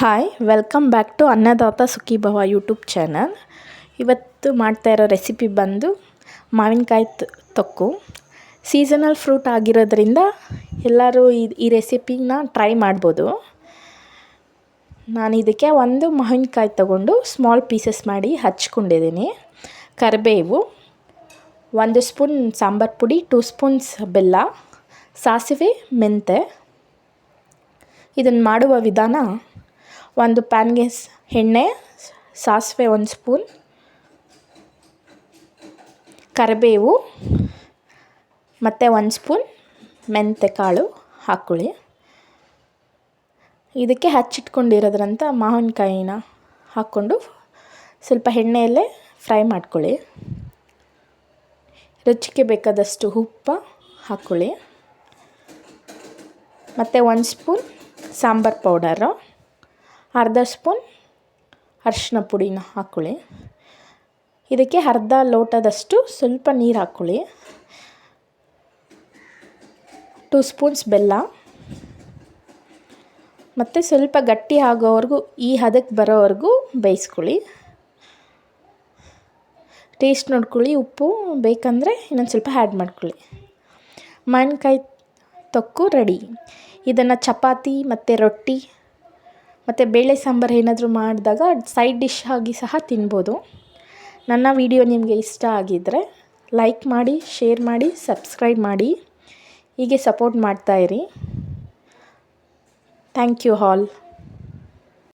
Hi welcome back to ಅನ್ನದಾತ ಸುಖಿ ಭವ ಯೂಟ್ಯೂಬ್ ಚಾನಲ್. ಇವತ್ತು ಮಾಡ್ತಾ ಇರೋ ರೆಸಿಪಿ ಬಂದು ಮಾವಿನಕಾಯಿ ತೊಕ್ಕು. ಸೀಸನಲ್ ಫ್ರೂಟ್ ಆಗಿರೋದ್ರಿಂದ ಎಲ್ಲರೂ ಈ ರೆಸಿಪಿನ ಟ್ರೈ ಮಾಡ್ಬೋದು. ನಾನು ಇದಕ್ಕೆ ಒಂದು ಮಾವಿನಕಾಯಿ ತಗೊಂಡು ಸ್ಮಾಲ್ ಪೀಸಸ್ ಮಾಡಿ ಹಚ್ಕೊಂಡಿದ್ದೀನಿ. ಕರಿಬೇವು, 1 ಸ್ಪೂನ್ ಸಾಂಬಾರು ಪುಡಿ, 2 ಸ್ಪೂನ್ಸ್ ಬೆಲ್ಲ, ಸಾಸಿವೆ, ಮೆಂತೆ. ಇದನ್ನು ಮಾಡುವ ವಿಧಾನ: ಒಂದು ಪ್ಯಾನ್ಗೆ ಎಣ್ಣೆ, ಸಾಸಿವೆ 1 ಸ್ಪೂನ್, ಕರಿಬೇವು ಮತ್ತು 1 ಸ್ಪೂನ್ ಮೆಂತೆ ಕಾಳು ಹಾಕ್ಕೊಳ್ಳಿ. ಇದಕ್ಕೆ ಹಚ್ಚಿಟ್ಕೊಂಡಿರೋದ್ರಂಥ ಮಾವಿನಕಾಯಿನ ಹಾಕ್ಕೊಂಡು ಸ್ವಲ್ಪ ಎಣ್ಣೆಯಲ್ಲೇ ಫ್ರೈ ಮಾಡ್ಕೊಳ್ಳಿ. ರುಚಿಗೆ ಬೇಕಾದಷ್ಟು ಉಪ್ಪು ಹಾಕ್ಕೊಳ್ಳಿ ಮತ್ತು 1 ಸ್ಪೂನ್ ಸಾಂಬಾರು ಪೌಡರು, ಅರ್ಧ ಸ್ಪೂನ್ ಅರಿಶಿನ ಪುಡಿನ ಹಾಕ್ಕೊಳ್ಳಿ. ಇದಕ್ಕೆ ಅರ್ಧ ಲೋಟದಷ್ಟು ಸ್ವಲ್ಪ ನೀರು ಹಾಕ್ಕೊಳ್ಳಿ. 2 ಸ್ಪೂನ್ಸ್ ಬೆಲ್ಲ ಮತ್ತು ಸ್ವಲ್ಪ ಗಟ್ಟಿ ಆಗೋವರೆಗೂ, ಈ ಹದಕ್ಕೆ ಬರೋವರೆಗೂ ಬೇಯಿಸ್ಕೊಳ್ಳಿ. ಟೇಸ್ಟ್ ನೋಡ್ಕೊಳ್ಳಿ, ಉಪ್ಪು ಬೇಕಂದರೆ ಇನ್ನೊಂದು ಸ್ವಲ್ಪ ಆ್ಯಡ್ ಮಾಡ್ಕೊಳ್ಳಿ. ಮಾವಿನಕಾಯಿ ತೊಕ್ಕು ರೆಡಿ. ಇದನ್ನು ಚಪಾತಿ ಮತ್ತು ರೊಟ್ಟಿ ಮತ್ತು ಬೇಳೆ ಸಾಂಬಾರು ಏನಾದರೂ ಮಾಡಿದಾಗ ಸೈಡ್ ಡಿಶ್ ಆಗಿ ಸಹ ತಿನ್ಬೋದು. ನನ್ನ ವಿಡಿಯೋ ನಿಮಗೆ ಇಷ್ಟ ಆಗಿದ್ದರೆ ಲೈಕ್ ಮಾಡಿ, ಶೇರ್ ಮಾಡಿ, ಸಬ್ಸ್ಕ್ರೈಬ್ ಮಾಡಿ. ಹೀಗೆ ಸಪೋರ್ಟ್ ಮಾಡ್ತಾಯಿರಿ. Thank you all.